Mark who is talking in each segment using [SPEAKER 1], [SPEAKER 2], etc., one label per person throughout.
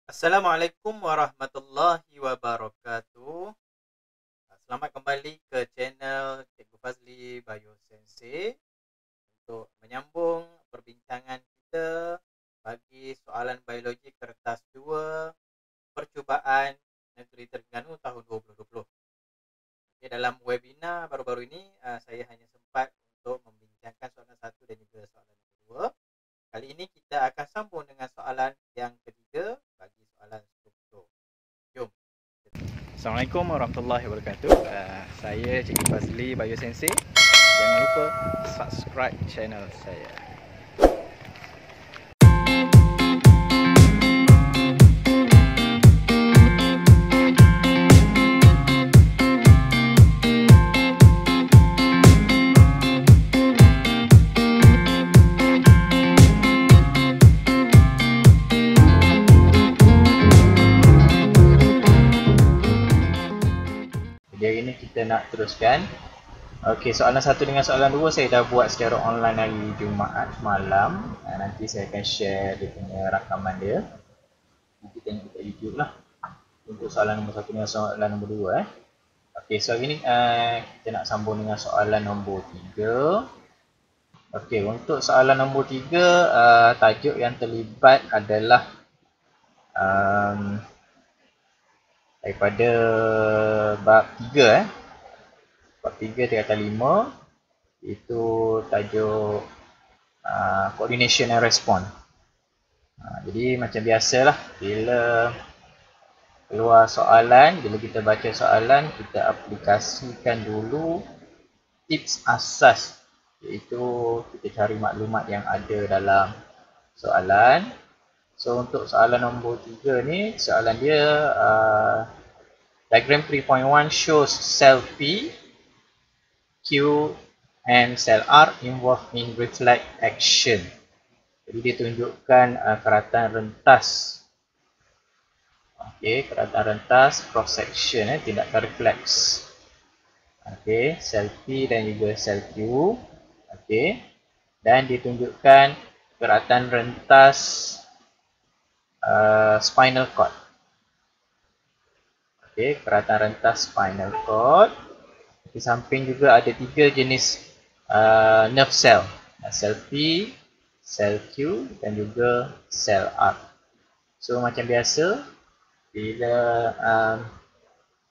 [SPEAKER 1] Assalamualaikum warahmatullahi wabarakatuh. Selamat kembali ke channel Cikgu Fazli Bio Sensei untuk menyambung perbincangan kita bagi soalan biologi kertas 2 percubaan Negeri Terengganu tahun 2020. Okay, dalam webinar baru-baru ini saya hanya sempat untuk membincangkan soalan 1 dan juga soalan 2. Kali ini kita akan sambung dengan soalan yang ketiga bagi soalan struktur. Jom. Assalamualaikum warahmatullahi wabarakatuh. Saya Cikgu Fazli Bio Sensei. Jangan lupa subscribe channel saya. Jadi hari ini kita nak teruskan. Okey, soalan 1 dengan soalan 2 saya dah buat secara online hari Jumaat malam. Nanti saya akan share dia punya rakaman dia. Nanti tengok dekat YouTube lah. Untuk soalan nombor 1 dengan soalan nombor 2. Okey, so hari ni kita nak sambung dengan soalan nombor 3. Okey, untuk soalan nombor 3, tajuk yang terlibat adalah daripada bab 3 bab 3 tingkatan 5, itu tajuk coordination and response. Jadi macam biasalah, bila keluar soalan, bila kita baca soalan, kita aplikasikan dulu tips asas, iaitu kita cari maklumat yang ada dalam soalan. So untuk soalan nombor 3 ni, soalan dia diagram 3.1 shows cell P, Q and cell R involved in reflect action. Jadi dia tunjukkan keratan rentas. Okey, keratan rentas cross section, tindakan refleks. Okey, sel P dan juga sel Q. Okey. Dan ditunjukkan keratan rentas spinal cord. Okey, keratan rentas spinal cord. Di samping juga ada 3 jenis nerve cell. Sel P, sel Q dan juga sel R. So macam biasa, bila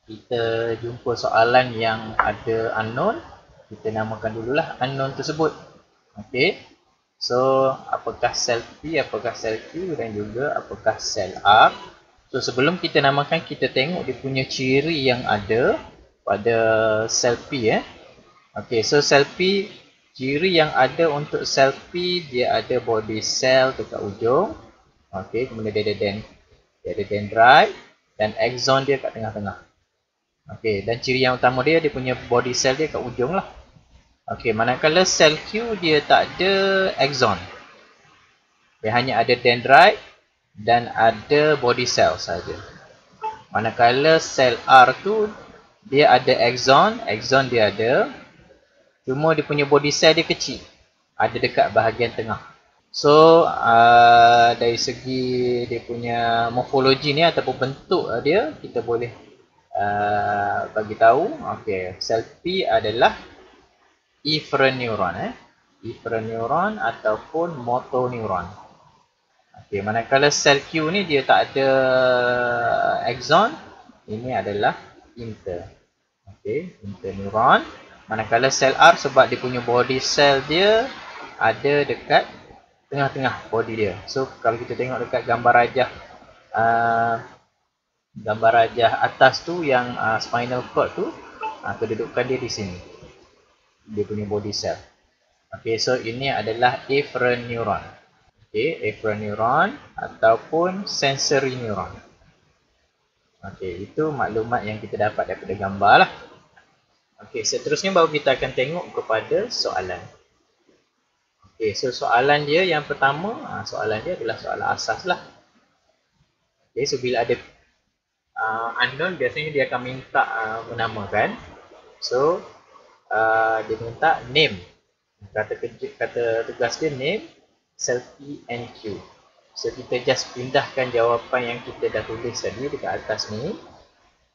[SPEAKER 1] kita jumpa soalan yang ada unknown, kita namakan dululah unknown tersebut. Okey. So apakah sel P, apakah sel Q dan juga apakah sel R. So sebelum kita namakan, kita tengok dia punya ciri yang ada pada sel P. Okey, so sel P, ciri yang ada untuk sel P, dia ada body cell dekat ujung. Okey, kemudian dia ada dendrite dan axon dia kat tengah-tengah. Okey, dan ciri yang utama dia punya body cell dia kat ujung lah. Okey, manakala sel Q dia tak ada axon. Dia hanya ada dendrite dan ada body cell saja. Manakala sel R tu dia ada axon dia ada. Cuma dia punya body cell dia kecil. Ada dekat bahagian tengah. So, dari segi dia punya morfologi ni ataupun bentuk dia, kita boleh bagi tahu. Okey, sel P adalah efferent neuron, efferent neuron ataupun motor neuron. Okey, manakala sel Q ni dia tak ada axon, ini adalah interneuron. Manakala sel R, sebab dia punya body cell dia ada dekat tengah-tengah body dia. So kalau kita tengok dekat gambar rajah atas tu yang spinal cord tu, kedudukan dia di sini. Dia punya body cell. Okey, so ini adalah efferent neuron. Okey, efferent neuron ataupun sensory neuron. Okey, itu maklumat yang kita dapat daripada gambar lah. Okey, seterusnya baru kita akan tengok kepada soalan. Okey, so soalan dia yang pertama, soalan dia adalah soalan asas lah. Okey, so bila ada unknown, biasanya dia akan minta menamakan. So, dia minta name. Kata tugas dia name, cell P and Q. So kita just pindahkan jawapan yang kita dah tulis tadi dekat atas ni,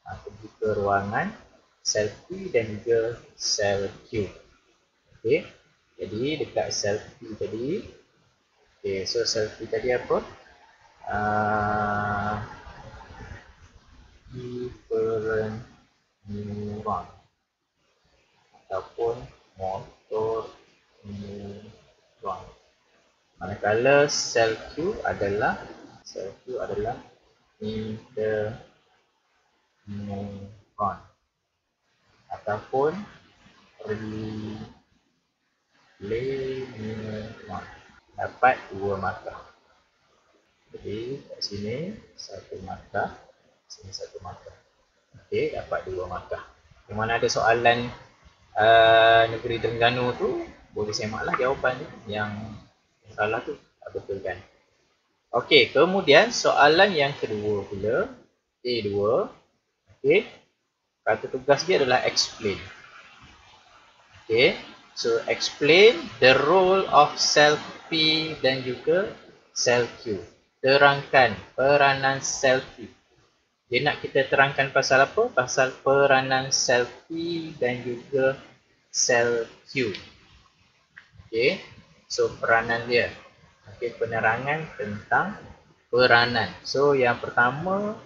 [SPEAKER 1] pergi ke ruangan sel P dan juga sel Q. Okey. Jadi dekat sel P tadi, okey, so sel P tadi apa? Efferent neuron ataupun motor neuron. Manakala sel Q adalah interneuron ataupun relay neuron. Dapat 2 markah. Jadi kat sini 1 markah, sini 1 markah. Okey, dapat 2 markah. Yang mana ada soalan negeri Terengganu tu, boleh semaklah jawapan tu. Yang salah tu tak betul kan. Okey, kemudian soalan yang kedua pula, A2. Okey. Kata tugas dia adalah explain. Okey. So explain the role of cell P dan juga sel Q. Terangkan peranan sel P. Dia nak kita terangkan pasal apa? Pasal peranan sel P dan juga sel Q. Okey. So peranan dia. Okey, penerangan tentang peranan. So yang pertama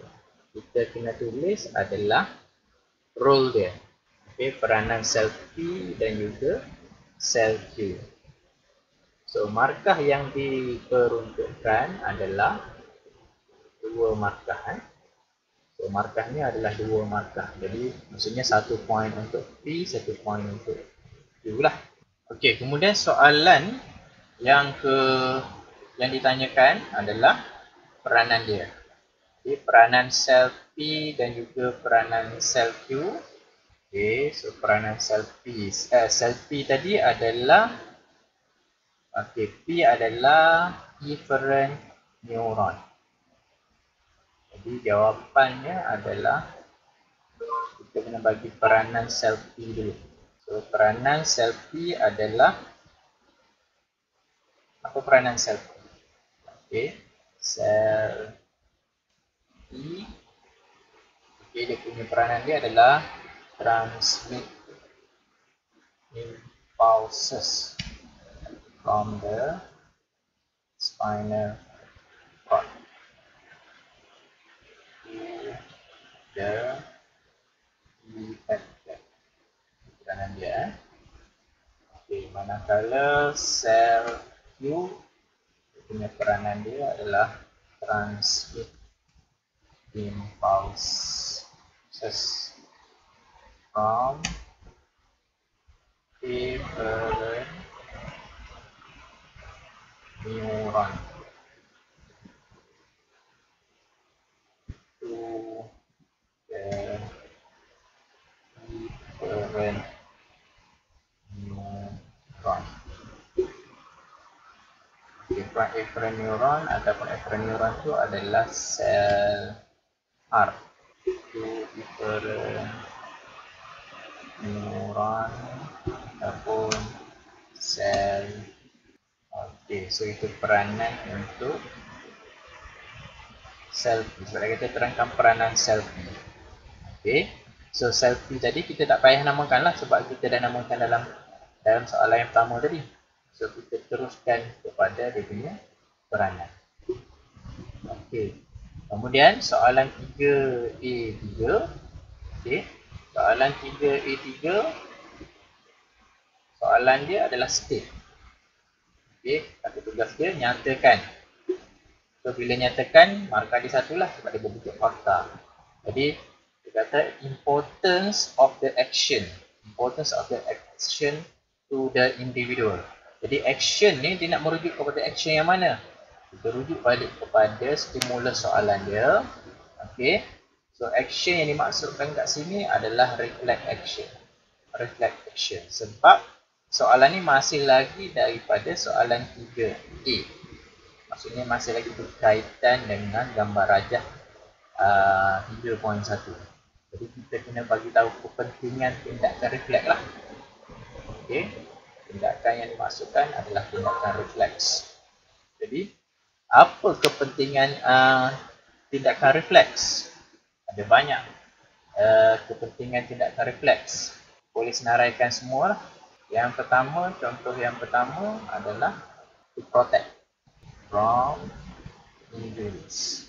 [SPEAKER 1] kita kena tulis adalah role dia. Okey, peranan sel P dan juga sel Q. So markah yang diperuntukkan adalah 2 markah. So markahnya adalah 2 markah. Jadi maksudnya 1 poin untuk P, 1 poin untuk Q lah. Okey, kemudian soalan yang ditanyakan adalah peranan dia. Okay, peranan sel P dan juga peranan sel Q. Okay, so peranan sel P. Sel P tadi adalah, P adalah efferent neuron. Jadi jawapannya adalah kita kena bagi peranan sel P dulu. So peranan sel P adalah, apa peranan sel P? Okay, sel P. Okay, dia punya peranan dia adalah transmit impulses from the spinal cord to the effector. Peranan dia. Okay, manakala sel Q punya peranan dia adalah transmit impulses from efferent neuron to the efferent neuron. Efferent neuron ataupun efferent neuron itu adalah sel R. Itu efferent neuron ataupun sel. Okey, so itu peranan untuk sel P. Sebab kita terangkan peranan sel P. Okey, so sel P tadi kita tak payah namakan lah sebab kita dah namakan dalam soalan yang pertama tadi. So kita teruskan kepada dia punya peranan. Okey, kemudian soalan 3A3. Okey, soalan 3A3, soalan dia adalah state. Okey, kata tugas dia nyatakan. So bila nyatakan, markah dia satulah sebab dia berbentuk fakta. Jadi dia kata importance of the action to the individual. Jadi action ni dia nak merujuk kepada action yang mana? Kita rujuk balik kepada stimulus soalan dia. Okey. So action yang dimaksudkan kat sini adalah reflect action. Sebab soalan ni masih lagi daripada soalan 3A. Maksudnya masih lagi berkaitan dengan gambar rajah 3.1. Jadi kita kena bagi tahu kepentingan tindakan refleks lah. Okey. Tindakan yang dimaksudkan adalah tindakan refleks. Jadi Apa kepentingan tindakan refleks? Ada banyak kepentingan tindakan refleks. Boleh senaraikan semua lah. Yang pertama, contoh yang pertama adalah to protect from injuries.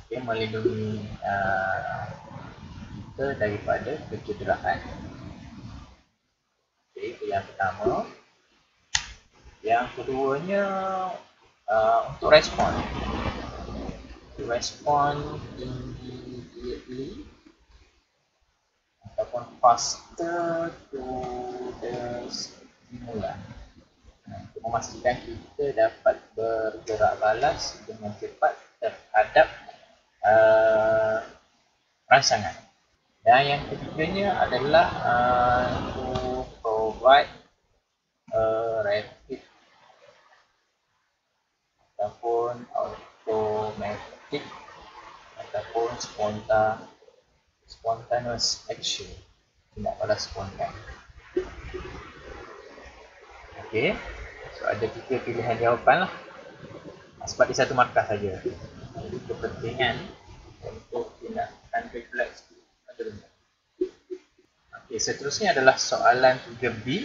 [SPEAKER 1] Okay, melindungi kita daripada kecederaan. Okay, itu yang pertama. Yang keduanya untuk respon. To respond immediately ataupun faster to the stimuli. Untuk memastikan kita dapat bergerak balas dengan cepat terhadap rancangan. Dan yang ketiganya adalah to provide rapid ataupun automatic ataupun spontaneous action, tindak balas spontan. Okey, so ada 3 pilihan jawapan lah sebab di satu markah saja. Jadi kepentingan untuk tindakan refleks ada banyak. Okey, seterusnya adalah soalan 3B.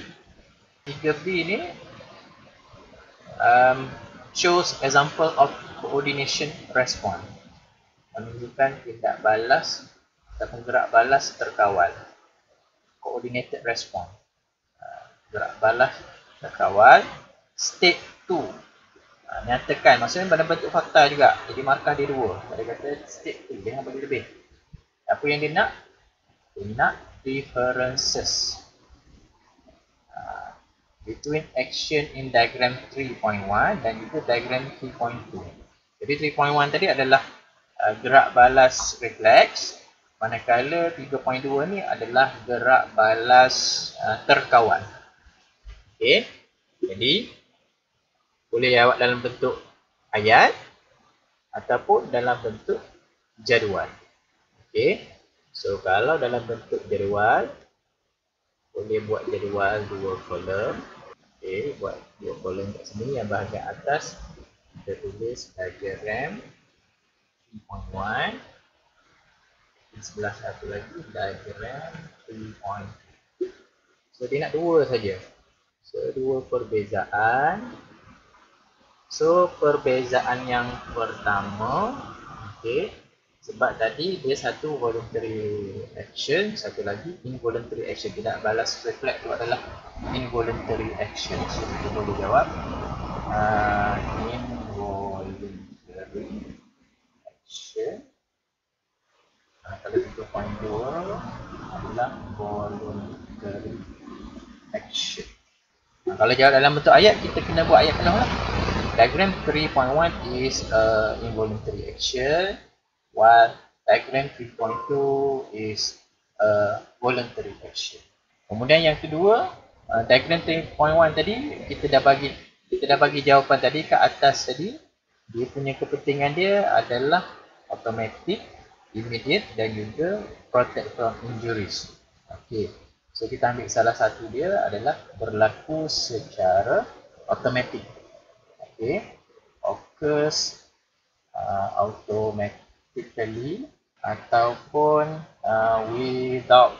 [SPEAKER 1] 3B ini shows example of coordination response, menunjukkan tindak balas ataupun gerak balas terkawal, coordinated response, gerak balas terkawal. State 2, nyatakan, maksudnya pada bentuk fakta juga, jadi markah dia 2. Dia kata state 2, dia nak bagi lebih. Apa yang dia nak? Dia nak differences between action in diagram 3.1 dan juga diagram 3.2. Jadi 3.1 tadi adalah gerak balas refleks, manakala 3.2 ni adalah gerak balas terkawal. Okey. Jadi boleh jawab dalam bentuk ayat ataupun dalam bentuk jadual. Okey. So kalau dalam bentuk jadual, boleh buat jadual 2 kolom. Okey, buat 2 kolom kat sini. Yang bahagian atas kita tulis diagram 3.1. Di sebelah satu lagi diagram 3.2. So dia nak 2 saja. So 2 perbezaan. So perbezaan yang pertama, okey, sebab tadi dia satu voluntary action, satu lagi involuntary action. Tidak balas reflect itu adalah involuntary action. So kita boleh jawab involuntary action. Kalau 3.2 adalah voluntary action. Kalau jawab dalam bentuk ayat, kita kena buat ayat penuh lah. Diagram 3.1 is involuntary action, while diagram 3.2 is voluntary action. Kemudian yang kedua, diagram 3.1 tadi kita dah bagi jawapan tadi kat atas tadi. Dia punya kepentingan dia adalah automatic, immediate dan juga protect from injuries. Okey. So kita ambil salah satu dia adalah berlaku secara automatic. Okay, occurs automatically ataupun without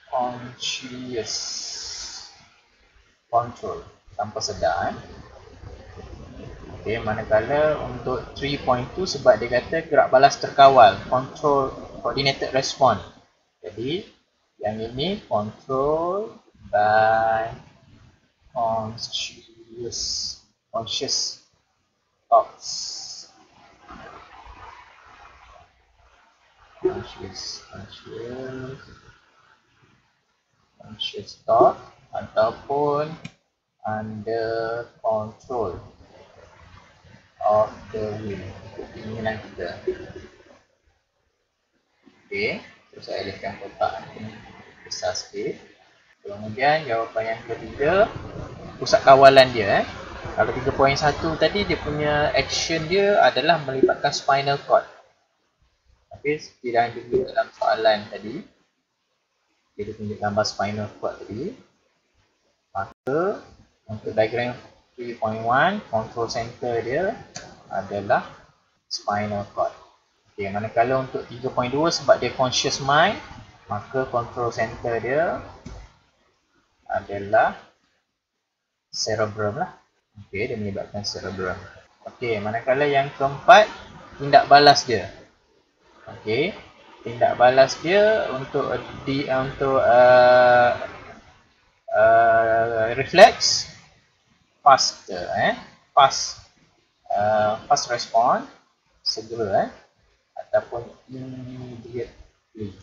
[SPEAKER 1] conscious control, tanpa sedar. Okay, manakala untuk 3.2 sebab dia kata gerak balas terkawal, control coordinated response. Jadi yang ini control by conscious thoughts, conscious thought ataupun under control of the will, keinginan kita. Okey, so saya alihkan kotak ini besar sikit. Kemudian jawapan yang ketiga, pusat kawalan dia. Kalau 3.1 tadi dia punya action dia adalah melibatkan spinal cord. Tapi tidak juga dalam soalan tadi, dia tunjuk gambar spinal cord tadi. Maka untuk diagram 3.1 control center dia adalah spinal cord. Okay, manakala untuk 3.2 sebab dia conscious mind, maka control center dia adalah cerebrum lah. Okay, dia menyebabkan cerebrum. Okay, manakala yang keempat, tindak balas dia. Okay, tindak balas dia untuk reflex faster, fast response, segera, ataupun immediately.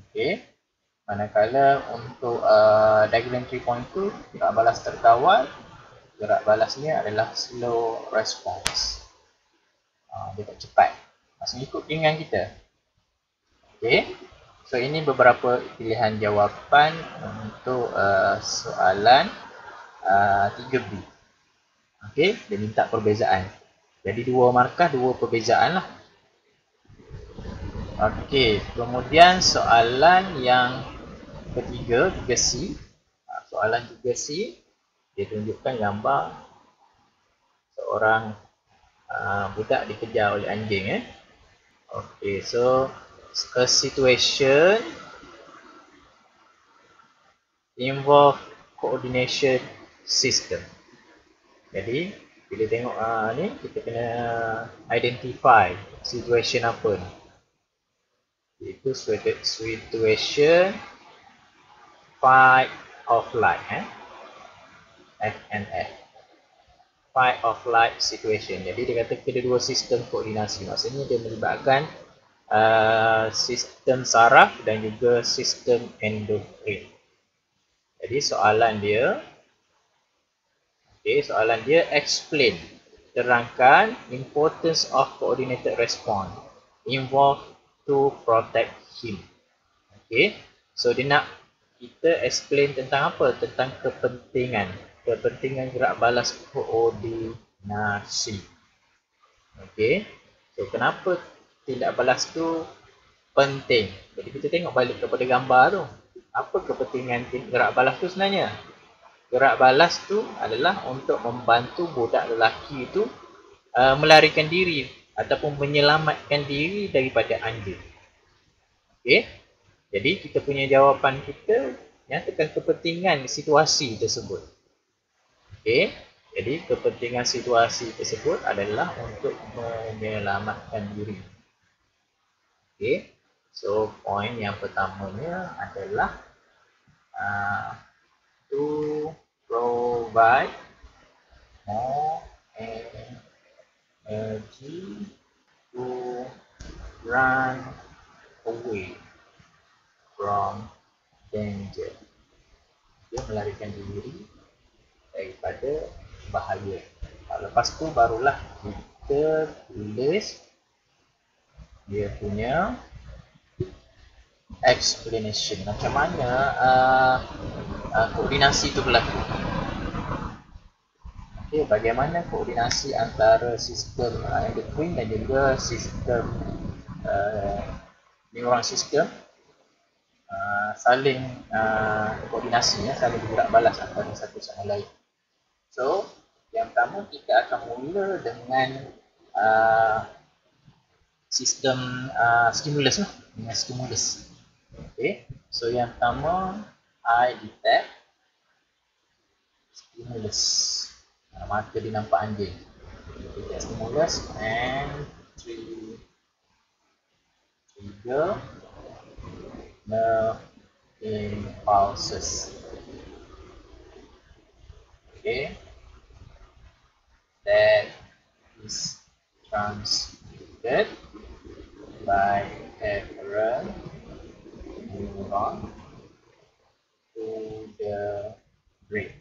[SPEAKER 1] Okay, manakala untuk diagram 3.2, gerak balas terkawal, gerak balasnya adalah slow response. Dia tak cepat, maksudnya ikut keinginan kita. Okay, so ini beberapa pilihan jawapan untuk soalan 3B. Okay, dia minta perbezaan. Jadi 2 markah, 2 perbezaan lah. Okey, kemudian soalan yang ketiga, 3C. Soalan 3C, dia tunjukkan gambar seorang budak dikejar oleh anjing. Okey, so a situation involve coordination system. Jadi, bila tengok ni, kita kena identify situation apa ni. Iaitu situation fight or flight, FNF, fight or flight situation. Jadi dia kata kedua sistem koordinasi, maksudnya dia melibatkan sistem saraf dan juga sistem endokrin. Jadi soalan dia, explain, terangkan importance of coordinated response involved to protect him. Okay, so dia nak kita explain tentang apa? Tentang kepentingan gerak balas koordinasi. Okay, so kenapa tindak balas tu penting? Jadi kita tengok balik kepada gambar tu. Apa kepentingan gerak balas tu sebenarnya? Gerak balas tu adalah untuk membantu budak lelaki tu melarikan diri ataupun menyelamatkan diri daripada anjing. Okey. Jadi kita punya jawapan kita nyatakan kepentingan situasi tersebut. Okey. Jadi kepentingan situasi tersebut adalah untuk menyelamatkan diri. Okey. So poin yang pertamanya adalah to provide more energy to run away from danger. Dia melarikan diri daripada bahaya. Lepas tu barulah kita tulis dia punya explanation, macam mana koordinasi itu berlaku. Okay, bagaimana koordinasi antara sistem endokrin dan juga sistem neuron sistem saling koordinasi, saling bergerak balas antara satu sama lain. So, yang pertama kita akan mula dengan sistem stimulus lah, dengan stimulus. Okay, so yang pertama I detect stimulus. Mata dia nampak anjing. Detect stimulus and trigger nerve impulses. Okay, that is transmitted by afferent neuron to the brain.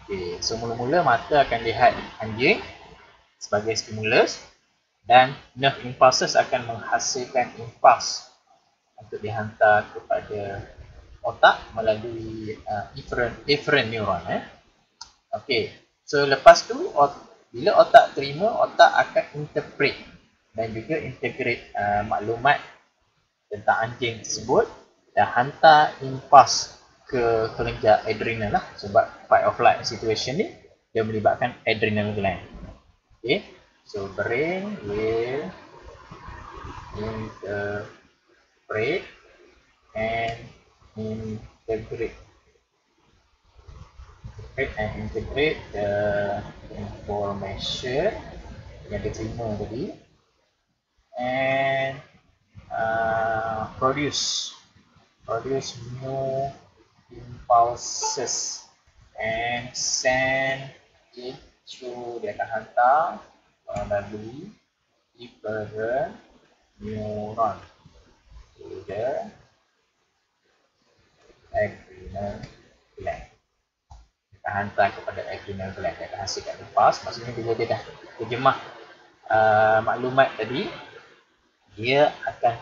[SPEAKER 1] Okay, so mula-mula mata akan lihat anjing sebagai stimulus dan nerve impulses akan menghasilkan impuls untuk dihantar kepada otak melalui efferent neuron. Okay, so lepas tu bila otak terima, otak akan interpret dan juga integrate maklumat tentang anjing tersebut dan hantar impuls ke kelenjar adrenal lah, sebab fight or flight situation ni dia melibatkan adrenal gland. Okay, so brain will interpret and integrate the information yang diterima tadi and produce new impulses and send it through, dia akan hantar melalui efferent neuron to the adrenal gland. Dia akan hantar kepada adrenal gland, dia akan hasilkan impuls. Maksudnya bila dia dah terjemah maklumat tadi, dia akan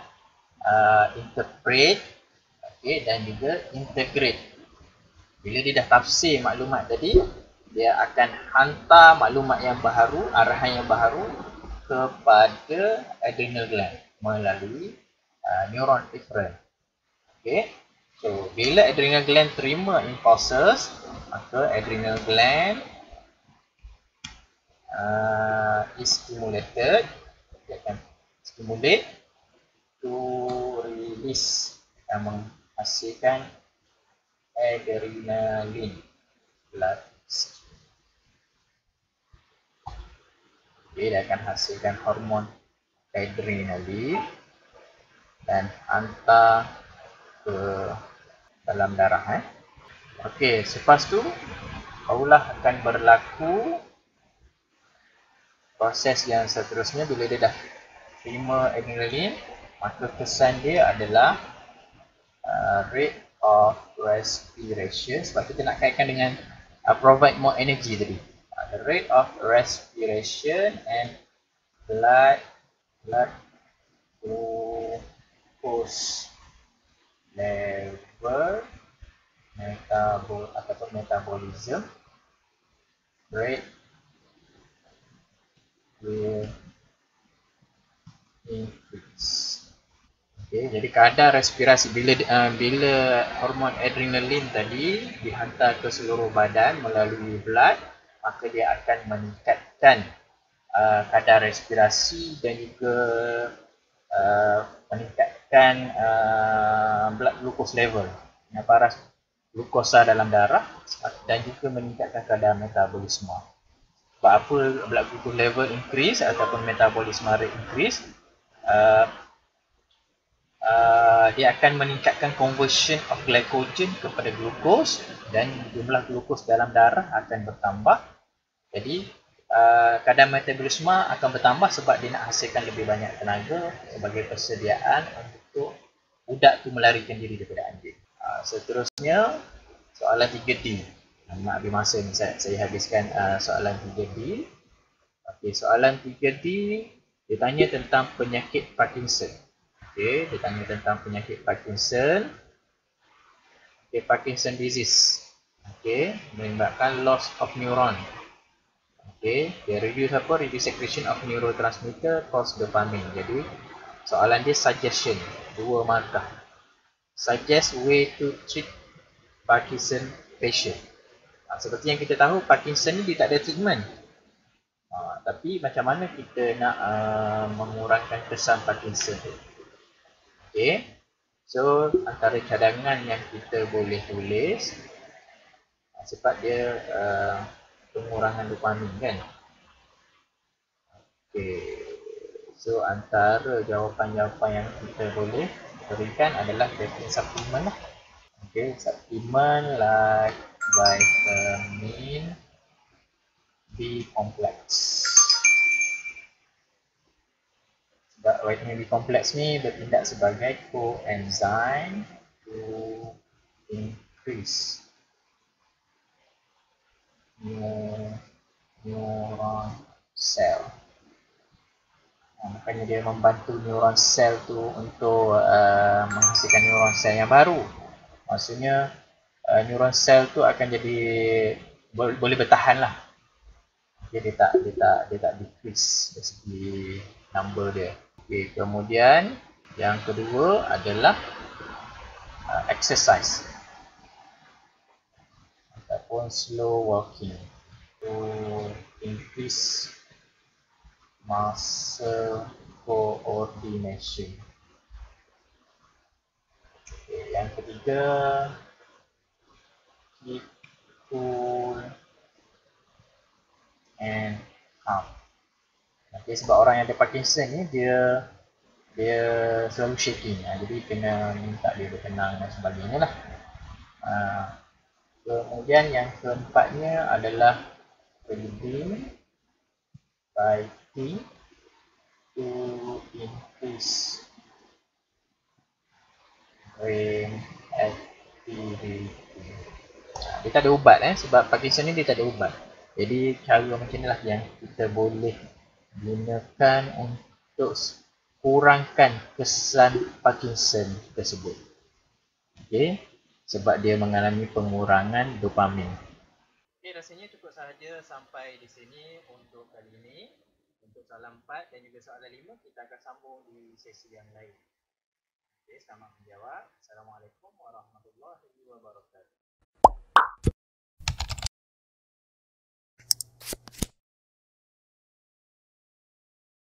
[SPEAKER 1] interpret, okay, dan juga integrate. Bila dia dah tafsir maklumat tadi, dia akan hantar maklumat yang baru, arahan yang baru kepada adrenal gland melalui neuron efferent. Okay, so bila adrenal gland terima impulses, maka adrenal gland is stimulated, dia akan stimulate to release, yang menghasilkan adrenaline blood. Okay, dia akan hasilkan hormon adrenaline dan hantar ke dalam darah. Okey, selepas tu barulah akan berlaku proses yang seterusnya. Bila dia dah terima adrenaline, maka kesan dia adalah rate of respiration, sebab kita nak kaitkan dengan provide more energy tadi. The rate of respiration and blood glucose level, ataupun metabolism rate will increase. Okay, jadi kadar respirasi bila hormon adrenaline tadi dihantar ke seluruh badan melalui blood, maka dia akan meningkatkan kadar respirasi dan juga meningkatkan blood glucose level, paras glukosa dalam darah, dan juga meningkatkan kadar metabolisme. Sebab apa blood glucose level increase ataupun metabolisme rate increase? Dia akan meningkatkan conversion of glycogen kepada glukos, dan jumlah glukos dalam darah akan bertambah. Jadi kadar metabolisme akan bertambah sebab dia nak hasilkan lebih banyak tenaga sebagai persediaan untuk budak tu melarikan diri daripada anjing. Seterusnya soalan 3D. Nak habis masa ni, saya habiskan soalan 3D. Okey, soalan 3D dia tanya tentang penyakit Parkinson. Okey, dia tanya tentang penyakit Parkinson. Okay, Parkinson disease. Okey, menyebabkan loss of neuron. Okey, dia reduce apa? Reduce secretion of neurotransmitter cause dopamine. Jadi soalan dia suggestion, 2 markah. Suggest way to treat Parkinson patient. Seperti yang kita tahu, Parkinson ni dia tak ada treatment. Tapi macam mana kita nak mengurangkan kesan Parkinson tu? Okay, so antara cadangan yang kita boleh tulis, sebab dia pengurangan dopamin kan. Okay, so antara jawapan-jawapan yang kita boleh berikan adalah taking supplement lah. Okay, supplement like vitamin B complex. Vitamin B complex ni bertindak sebagai coenzyme to increase neuron cell. Makanya dia membantu neuron cell tu untuk menghasilkan neuron cell yang baru. Maksudnya neuron cell tu akan jadi boleh bertahan lah. Dia tak decrease dari segi number dia. Okay, kemudian yang kedua adalah exercise. slow walking to increase muscle coordination. Okay, yang ketiga, keep cool and calm. Okay, sebab orang yang ada Parkinson ni dia selalu shaking, jadi kena minta dia bertenang dan sebagainya lah. Kemudian yang keempatnya adalah breathing by tea to increase brain activity. Dia tak ada ubat sebab Parkinson ni dia tak ada ubat. Jadi cara macam inilah yang kita boleh gunakan untuk kurangkan kesan Parkinson tersebut. Okey, sebab dia mengalami pengurangan dopamin. Okey, rasanya cukup sahaja sampai di sini untuk kali ini. Untuk soalan 4 dan juga soalan 5 kita akan sambung di sesi yang lain. Okey, selamat menjawab. Assalamualaikum warahmatullahi wabarakatuh.